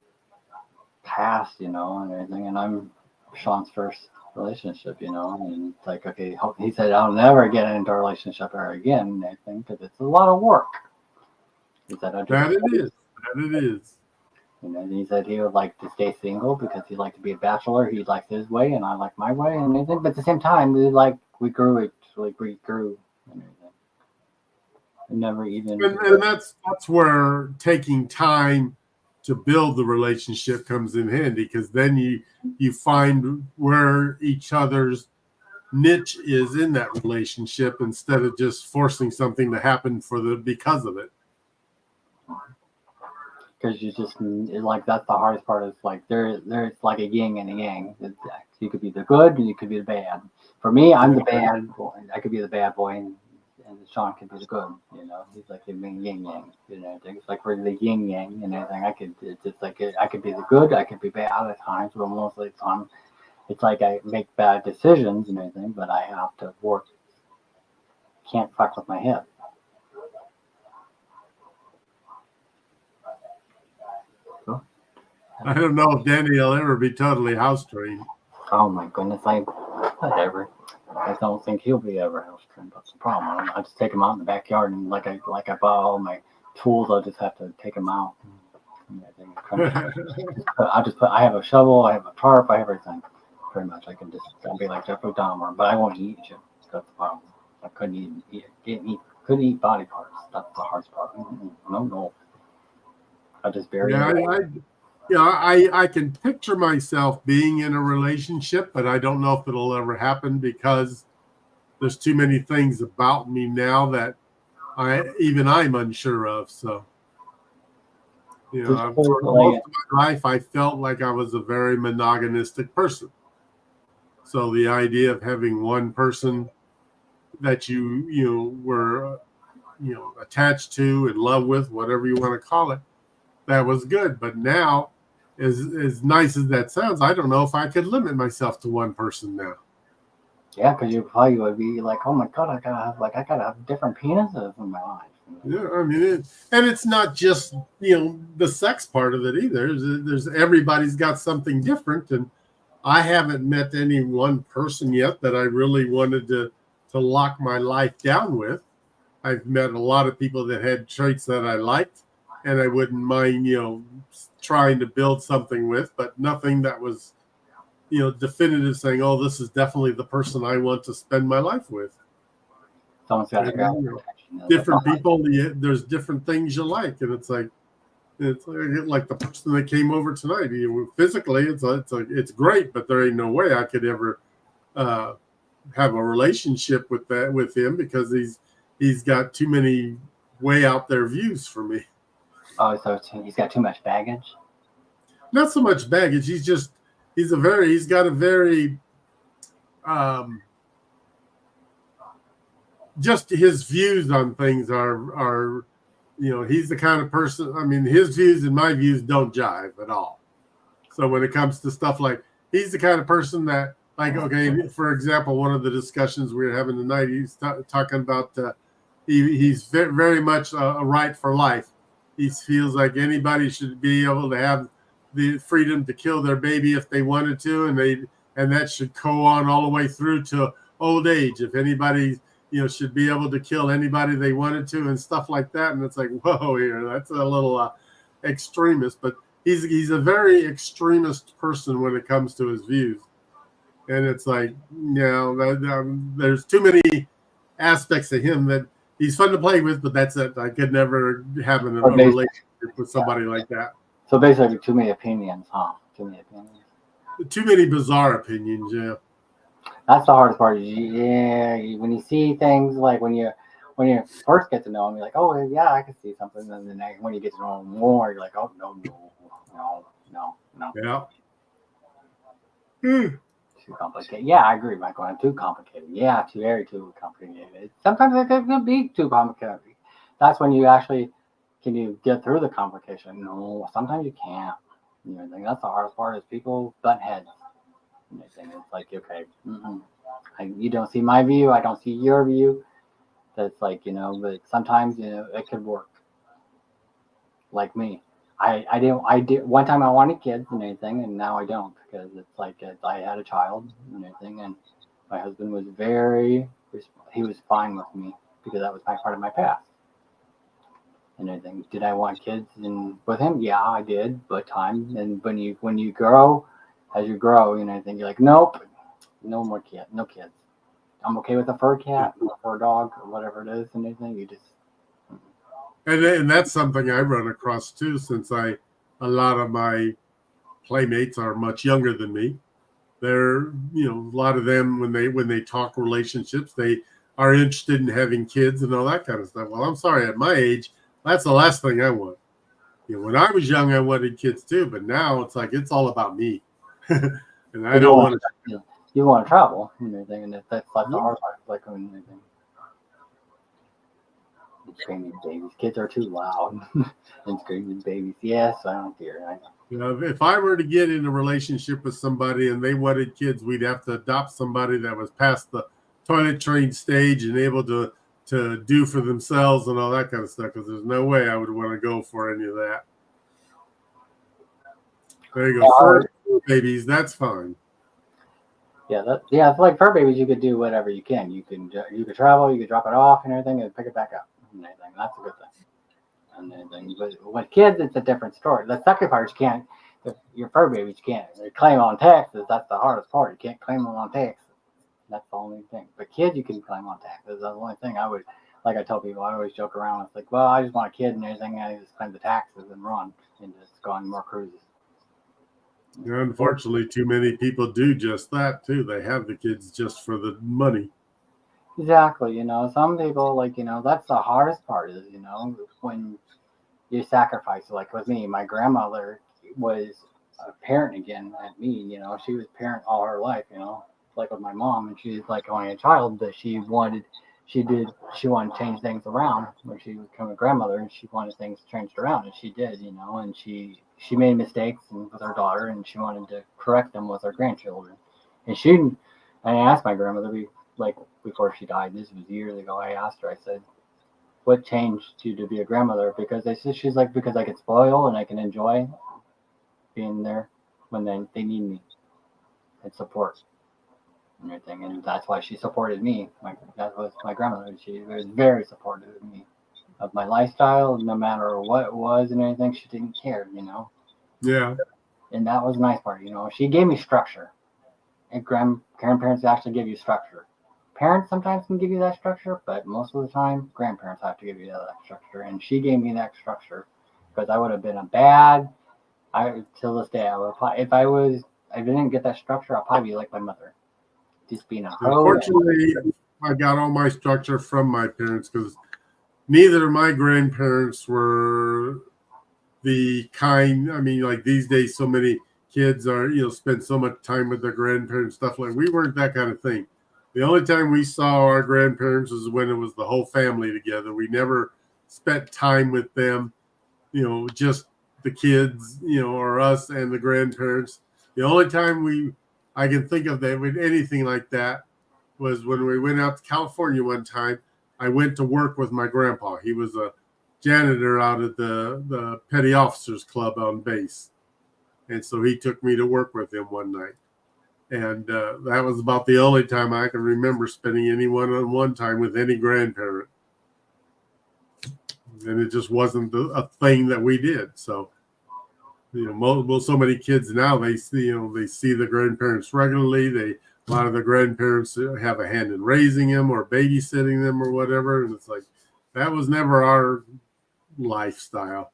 past, and everything, and I'm Sean's first relationship, and it's like, okay, he said I'll never get into a relationship ever again, and everything, because it's a lot of work. He said, that it is. And he said he would like to stay single because he'd like to be a bachelor. He likes his way, and I like my way, and everything. But at the same time, we grew and everything. And never even. And that's where taking time to build the relationship comes in handy, because then you find where each other's niche is in that relationship, instead of just forcing something to happen because of it. Because you just that's the hardest part. Is there's like a yin and a yang. You could be the good and you could be the bad. For me, I'm the bad boy. I could be the bad boy, and Sean could be the good. He's like the yin yang. It's like we're the yin yang and everything. I could be the good. I could be bad at times, but most of the time, it's like I make bad decisions and everything. But I have to work. Can't fuck with my head. I don't know if Danny will ever be totally house trained. Oh my goodness, whatever. I don't think he'll be ever house trained. That's the problem. I just take him out in the backyard, and like I bought all my tools, I'll just have to take him out. I have a shovel, I have a tarp, I have everything. Pretty much, I'll be like Jeffrey Dahmer, but I won't eat you. That's the problem. I couldn't eat body parts. That's the hardest part. No. I just bury it. I can picture myself being in a relationship, but I don't know if it'll ever happen, because there's too many things about me now that I'm unsure of. So, for most of my life, I felt like I was a very monoganistic person. So the idea of having one person that you were attached to, in love with, whatever you want to call it, that was good. But now, as nice as that sounds, I don't know if I could limit myself to one person now. Yeah, because you probably would be like, oh my god, I gotta have different penises in my life. Yeah, I mean, and it's not just the sex part of it either. There's everybody's got something different, and I haven't met any one person yet that I really wanted to lock my life down with. I've met a lot of people that had traits that I liked, and I wouldn't mind, trying to build something with, but nothing that was, definitive, saying, "Oh, this is definitely the person I want to spend my life with." Someone's got And, to different people, there's different things you like, and it's like the person that came over tonight. Physically, it's great, but there ain't no way I could ever have a relationship with him, because he's got too many way out there views for me. Oh, so he's got too much baggage? Not so much baggage. He's got a very just his views on things are he's the kind of person. I mean, his views and my views don't jive at all. So when it comes to stuff like, he's the kind of person that, like, okay, for example, one of the discussions we were having tonight, he's talking about he's very much a right for life. He feels like anybody should be able to have the freedom to kill their baby if they wanted to, and that should go on all the way through to old age. If anybody should be able to kill anybody they wanted to, and stuff like that. And it's like, whoa, here, that's a little extremist. But he's a very extremist person when it comes to his views. And it's like, there's too many aspects of him that he's fun to play with, but that's it. I could never have a relationship with somebody like that. So basically, too many opinions, huh? Too many opinions. Too many bizarre opinions, yeah. That's the hardest part. When you see things, like when you first get to know him, you're like, oh yeah, I can see something. And then when you get to know him more, you're like, oh no. Yeah. Too complicated. Yeah, I agree, Michael. I'm too complicated. Yeah, too complicated. Sometimes it can be too complicated. That's when you actually can you get through the complication. No, sometimes you can't. That's the hardest part, is people butt heads. It's like, okay, you don't see my view, I don't see your view. That's like, but sometimes, it could work. Like me. I did one time I wanted kids and anything, and now I don't, because it's like I had a child and everything, and my husband was he was fine with me, because that was part of my past and everything. Did I want kids with him? Yeah, I did, but time, and when you grow, as you grow, I think you're like, nope, no more kids, no kids. I'm okay with a fur cat, or a fur dog, or whatever it is, and anything. You just. And that's something I run across too, since a lot of my playmates are much younger than me. They're, a lot of them, when they talk relationships, they are interested in having kids and all that kind of stuff. Well, I'm sorry, at my age, that's the last thing I want. When I was young, I wanted kids too, but now it's like, it's all about me. And I don't want to. You want to travel and everything, and that's like the hard part. Like when anything. Screaming babies. Kids are too loud. And screaming babies. Yes, I don't care. If I were to get in a relationship with somebody and they wanted kids, we'd have to adopt somebody that was past the toilet trained stage and able to do for themselves and all that kind of stuff, because there's no way I would want to go for any of that. There you go. Fur babies, that's fine. Yeah, it's like fur babies. You could do whatever you can. You could travel. You could drop it off and everything, and pick it back up and everything. That's a good thing. And everything. But with kids, it's a different story. The second part, you can't. If your fur babies, you can't claim on taxes. That's the hardest part. You can't claim them on taxes. That's the only thing. But kids, you can claim on taxes. That's the only thing I would. Like I tell people, I always joke around. It's like, well, I just want a kid and everything. I just claim the taxes and run and just go on more cruises. Yeah, unfortunately, too many people do just that too. They have the kids just for the money. Exactly. Some people, like, that's the hardest part is, when you sacrifice. Like with me, my grandmother was a parent again at me. She was a parent all her life, like with my mom, and she's like only a child, but she wanted to change things around when she became a grandmother, and she wanted things changed around, and she did, and she made mistakes with her daughter, and she wanted to correct them with her grandchildren. And I asked my grandmother, like before she died, this was years ago, I asked her, I said, what changed you to be a grandmother? Because she's like, because I can spoil and I can enjoy being there when they need me. and support and everything. And that's why she supported me. That was my grandmother. She was very supportive of me, of my lifestyle, no matter what it was and anything. She didn't care, Yeah. And that was the nice part, She gave me structure. And grandparents actually give you structure. Parents sometimes can give you that structure, but most of the time, grandparents have to give you that structure. And she gave me that structure because I would have been till this day, I would probably, if I didn't get that structure, I'd probably be like my mother, just being a hoe. Unfortunately, I got all my structure from my parents because neither of my grandparents were the kind. I mean, like these days, so many kids are, spend so much time with their grandparents, stuff like we weren't that kind of thing. The only time we saw our grandparents was when it was the whole family together. We never spent time with them, just the kids, or us and the grandparents. The only time I can think of that with anything like that was when we went out to California one time. I went to work with my grandpa. He was a janitor out at the Petty Officers Club on base. And so he took me to work with him one night. And that was about the only time I can remember spending any one-on-one time with any grandparent. And it just wasn't a thing that we did. So, so many kids now, they see the grandparents regularly. A lot of the grandparents have a hand in raising them or babysitting them or whatever. And it's like, that was never our lifestyle.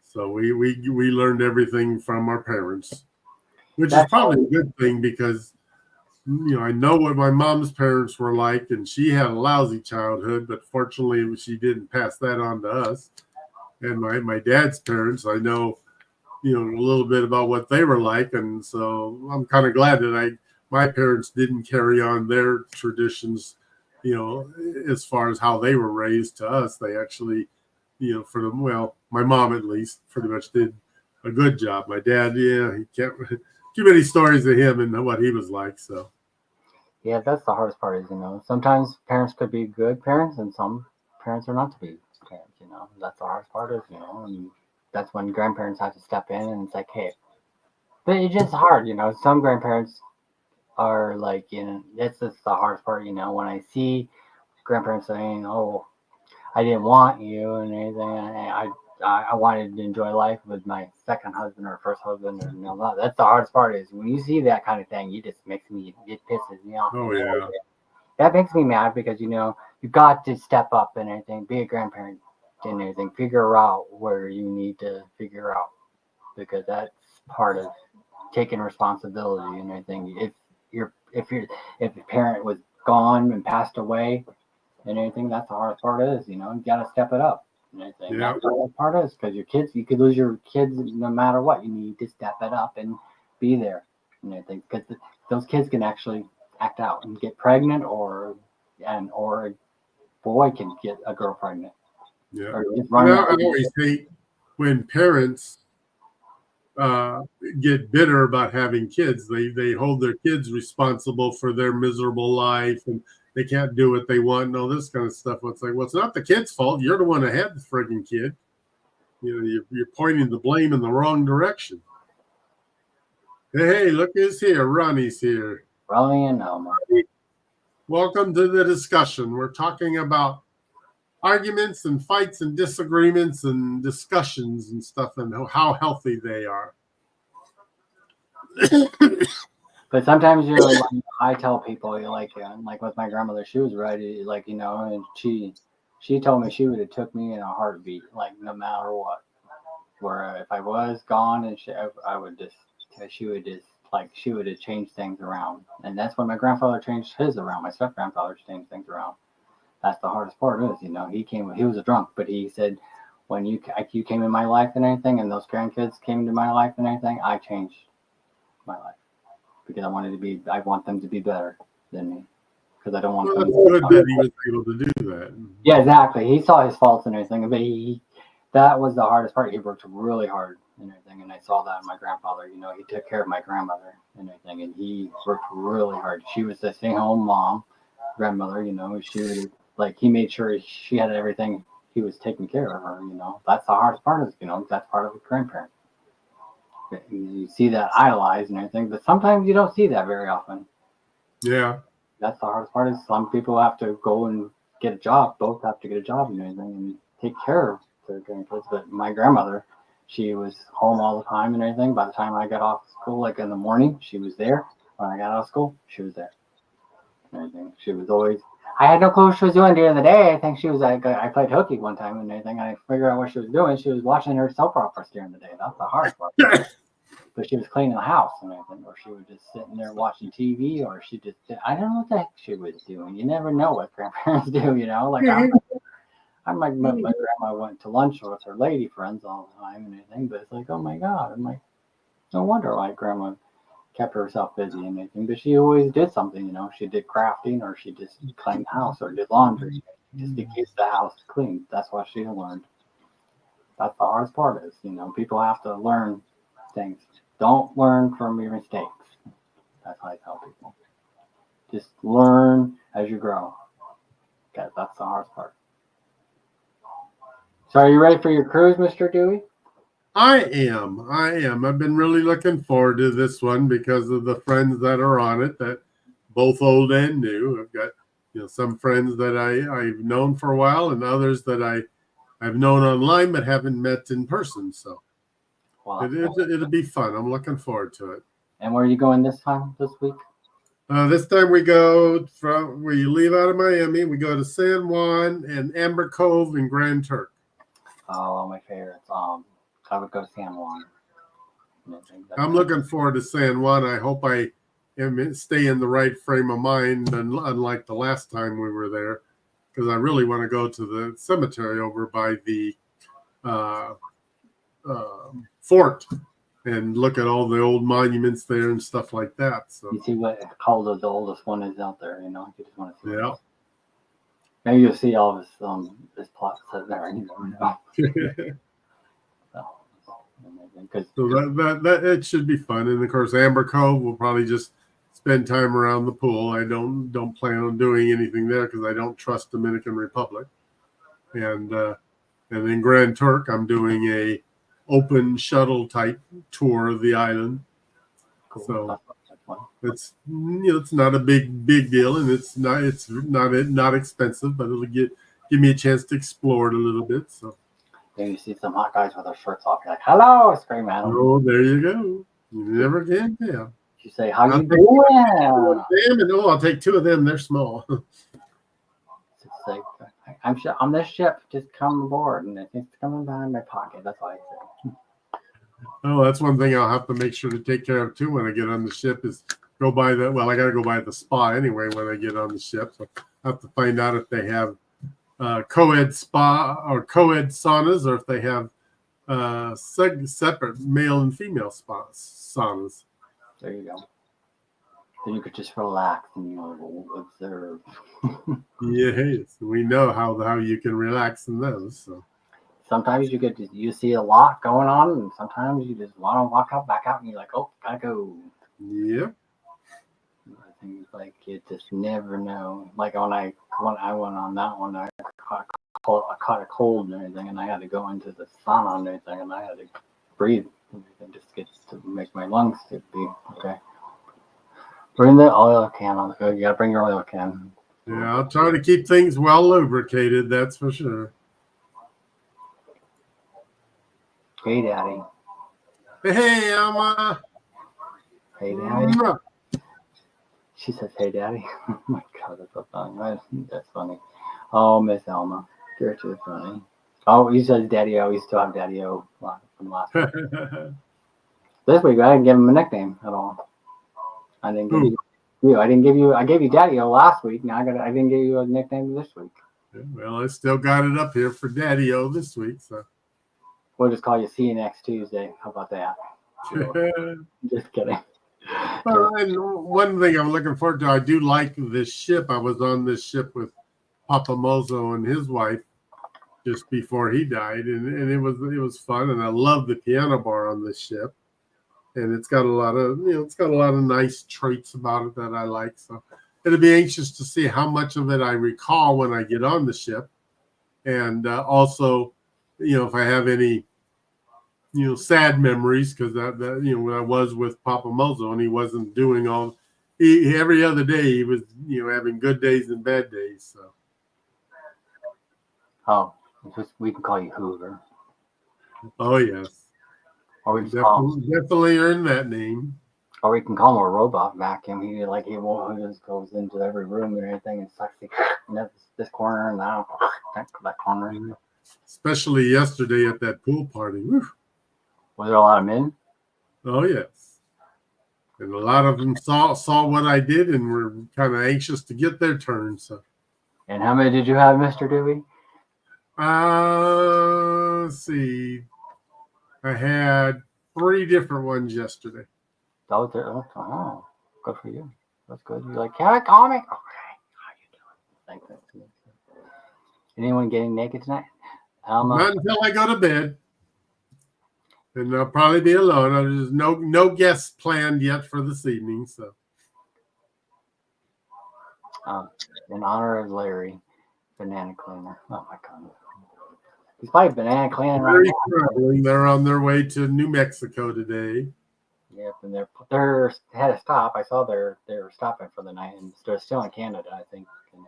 So we learned everything from our parents, which is probably a good thing because, I know what my mom's parents were like, and she had a lousy childhood, but fortunately she didn't pass that on to us. And my dad's parents, I know, a little bit about what they were like. And so I'm kind of glad that my parents didn't carry on their traditions, as far as how they were raised to us. They actually, my mom at least pretty much did a good job. My dad, he can't too many stories of him and what he was like. So yeah, that's the hardest part is, sometimes parents could be good parents and some parents are not to be parents, that's the hardest part is, and that's when grandparents have to step in and it's like, hey, but it's just hard, some grandparents are like, that's just the hardest part, when I see grandparents saying, oh, I didn't want you and anything. I wanted to enjoy life with my second husband or first husband, or that's the hardest part is when you see that kind of thing. It pisses me off. oh yeah, that makes me mad because you got to step up and everything, be a grandparent and everything, figure out where you need to figure out because that's part of taking responsibility and everything. If a parent was gone and passed away and anything, that's the hardest part is, you got to step it up and everything. yeah. That's the hardest part is because your kids, you could lose your kids no matter what. You need to step it up and be there and everything because those kids can actually act out and get pregnant or a boy can get a girl pregnant. Yeah. Or just I always hate when parents get bitter about having kids. They hold their kids responsible for their miserable life and they can't do what they want and all this kind of stuff. It's like, well, it's not the kid's fault. You're the one that had the frigging kid. You're pointing the blame in the wrong direction. Hey, look who's here. Ronnie's here. Ronnie and Elma. Welcome to the discussion. We're talking about arguments and fights and disagreements and discussions and stuff and how healthy they are. But sometimes I tell people like with my grandmother, she was ready, and she told me she would have took me in a heartbeat, like no matter what. Where if I was gone and I would just, she would have changed things around, and that's when my grandfather changed his around. My step grandfather changed things around. That's the hardest part is, he was a drunk, but he said, when you came in my life and anything, and those grandkids came into my life and anything, I changed my life because I want them to be better than me because I don't want them. That's good that he was able to do that. Yeah, exactly. He saw his faults and everything, but that was the hardest part. He worked really hard and everything, and I saw that in my grandfather. He took care of my grandmother and everything, and he worked really hard. She was a stay-home mom, grandmother. She would. He made sure she had everything. He was taking care of her, That's the hardest part is, that's part of a grandparent. You see that idolized and everything, but sometimes you don't see that very often. Yeah. That's the hardest part. Is some people have to go and get a job. Both have to get a job and everything, and take care of their grandkids. But my grandmother, she was home all the time and everything. By the time I got off school, like in the morning, she was there. When I got out of school, she was there. And everything. She was always. I had no clue what she was doing during the day. I think she was like, I played hooky one time and everything. I figured out what she was doing. She was watching her soap operas during the day. That's the hard part. But she was cleaning the house and everything, or she was just sitting there watching TV, or she just, I don't know what the heck she was doing. You never know what grandparents do, you know? Like, I'm like, my grandma went to lunch with her lady friends all the time and everything, but it's like, oh my God. I'm like, no wonder why grandma kept herself busy and everything, but she always did something, you know? She did crafting, or she just cleaned the house, or did laundry, just to keep the house clean. That's what she learned. That's the hardest part is, you know, people have to learn things. Don't learn from your mistakes. That's how I tell people. Just learn as you grow. Okay, that's the hardest part. So are you ready for your cruise, Mr. Dewey? I am. I've been really looking forward to this one because of the friends that are on it, that both old and new. I've got, some friends that I've known for a while, and others that I've known online but haven't met in person. So Well, it'll be fun. I'm looking forward to it. and where are you going this week? This time we leave out of Miami, we go to San Juan and Amber Cove and Grand Turk. Oh, my favorites. I would go to San Juan. I'm looking forward to San Juan. I hope I stay in the right frame of mind, unlike the last time we were there, because I really want to go to the cemetery over by the fort and look at all the old monuments there and stuff like that. So you see what color the oldest one is out there, you know? You just want to see. Yeah. Maybe you'll see all this plot set there, and you never know. So that it should be fun. And of course, Amber Cove will probably just spend time around the pool. I don't plan on doing anything there because I don't trust Dominican Republic. And then Grand Turk, I'm doing a open shuttle type tour of the island. Cool. So it's not a big deal, and it's not expensive, but it'll give me a chance to explore it a little bit. So. Then you see some hot guys with their shirts off. You're like, "Hello, scream at them." Oh, there you go. You never can tell. You say, "How you doing?" I'll take two of them. They're small. It's like, I'm on this ship. Just come aboard, and it's coming behind my pocket. That's all I say. Oh, that's one thing I'll have to make sure to take care of too when I get on the ship is go by the. Well, I got to go by the spa anyway when I get on the ship. So I have to find out if they have co-ed spa or co-ed saunas, or if they have separate male and female saunas. There you go. Then you could just relax and observe. Yes, we know how you can relax in those. So sometimes you see a lot going on, and sometimes you just want to walk back out, and you're like, oh, gotta go. Yep. Things like you just never know. Like when I went on that one, I caught a cold and everything, and I had to go into the sauna and everything, and I had to breathe and just get to make my lungs to be okay. Bring the oil can on. You gotta bring your oil can. Yeah, I'll try to keep things well lubricated. That's for sure. Hey, Daddy. Hey, Alma. Hey, Daddy. She says, "Hey, Daddy." Oh my God, that's so funny. That's funny. Oh, Miss Alma, you're too funny. Oh, he says Daddy-O. We still have Daddy-O from last week. This week, I didn't give him a nickname at all. I didn't give you. I gave you Daddy-O last week. Now I didn't give you a nickname this week. Well, I still got it up here for Daddy-O this week, so we'll just call you See You Next Tuesday. How about that? Just kidding. And one thing I'm looking forward to, I do like this ship. I was on this ship with Papa Mozo and his wife just before he died, and it was fun. And I love the piano bar on this ship, and it's got a lot of nice traits about it that I like. So it'll be anxious to see how much of it I recall when I get on the ship, and also, if I have any sad memories because that when I was with Papa Mozo and he wasn't doing all. Every other day he was having good days and bad days. So. Oh, we can call you Hoover. Oh yes. Or we definitely earned that name. Or we can call him a robot vacuum. He just goes into every room and everything and sucks this corner and that corner. Yeah. Especially yesterday at that pool party. Whew. Was there a lot of men? Oh yes. And a lot of them saw what I did and were kind of anxious to get their turn. So. And how many did you have, Mr. Dewey? Let's see. I had 3 different ones yesterday. Oh, good for you. That's good. You're like, can I call me? Okay. How you doing? Thank you. Anyone getting naked tonight? Not until I go to bed. And I'll probably be alone. There's no guests planned yet for this evening. So, in honor of Larry, banana cleaner. Oh my God, he's probably banana cleaning right now. They're on their way to New Mexico today. Yep, and they had a stop. I saw they were stopping for the night, and they're still in Canada, I think. And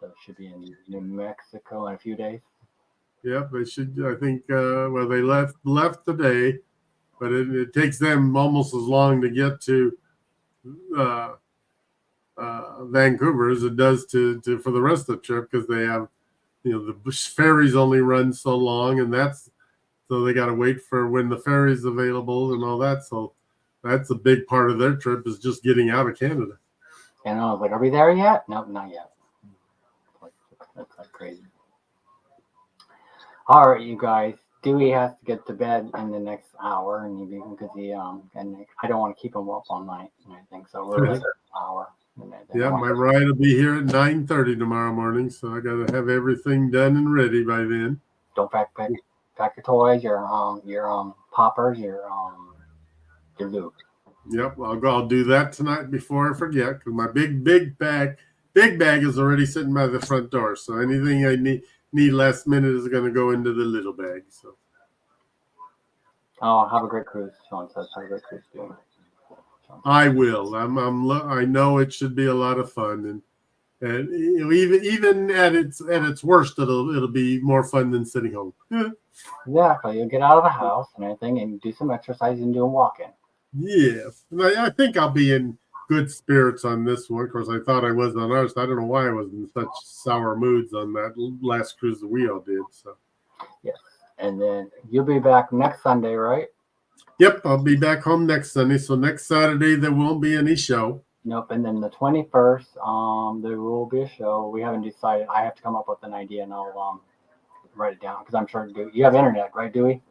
they should be in New Mexico in a few days. Yep, they should. I think. They left today, but it takes them almost as long to get to Vancouver as it does to for the rest of the trip because they have, the ferries only run so long, and so they got to wait for when the ferry's available and all that. So that's a big part of their trip is just getting out of Canada. And I was like, "Are we there yet?" Nope, not yet. That's like crazy. All right, you guys. Dewey has to get to bed in the next hour, and and I don't want to keep him up all night and everything. So we're like an hour. Yeah, my ride will be here at 9:30 tomorrow morning, so I got to have everything done and ready by then. Don't pack your toys, your poppers, your loop. Yep, I'll do that tonight before I forget because my big bag is already sitting by the front door. So anything I need last minute is going to go into the little bag. So. Oh, have a great cruise, Sean says. Have a great cruise, dude. I will. I know it should be a lot of fun, and even at its worst, it'll be more fun than sitting home. Exactly. You'll get out of the house and everything, and do some exercise and do a walk-in. Yes, and I think I'll be in good spirits on this one. Of course, I thought I was on ours. I don't know why I was in such sour moods on that last cruise that we all did. So. Yes, and then you'll be back next Sunday, right? Yep, I'll be back home next Sunday. So next Saturday there won't be any show. Nope. And then the 21st, there will be a show. We haven't decided. I have to come up with an idea, and I'll write it down because I'm sure you have internet, right, Dewey?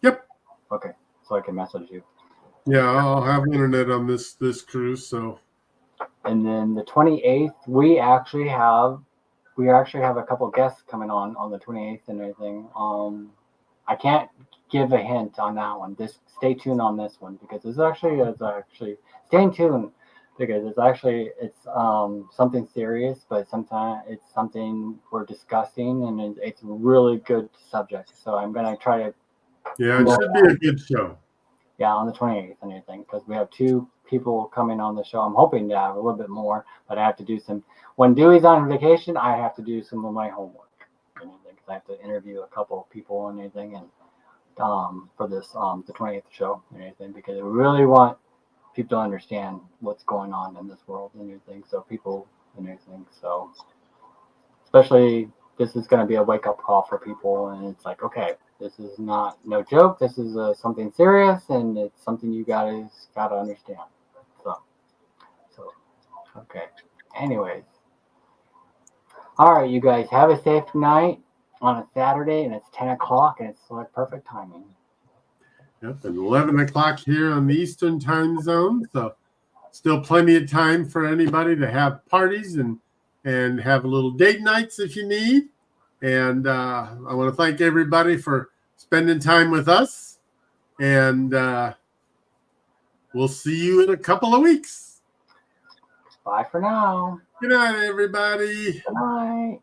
Yep. Okay, so I can message you. Yeah, I'll have internet on this cruise. So. And then the 28th, we actually have a couple of guests coming on the 28th and everything. I can't give a hint on that one. Just stay tuned on this one because it's actually stay tuned because it's something serious, but sometimes it's something we're discussing and it's a really good subject. So I'm gonna try to. Yeah, it should be a good show. Yeah, on the 28th and everything because we have 2 people coming on the show. I'm hoping to have a little bit more, but I have to do some. When Dewey's on vacation, I have to do some of my homework and everything because I have to interview a couple of people and everything and. For this the 20th show and everything because I really want people to understand what's going on in this world and everything. So people and everything. So especially this is going to be a wake up call for people, and it's like, okay, this is not no joke. This is something serious, and it's something you guys got to understand. So okay. Anyways, all right, you guys have a safe night. On a Saturday, and it's 10 o'clock, and it's like perfect timing. Yep, and 11 o'clock here on the Eastern time zone. So still plenty of time for anybody to have parties and have a little date nights if you need. And I want to thank everybody for spending time with us. And we'll see you in a couple of weeks. Bye for now. Good night, everybody. Good night.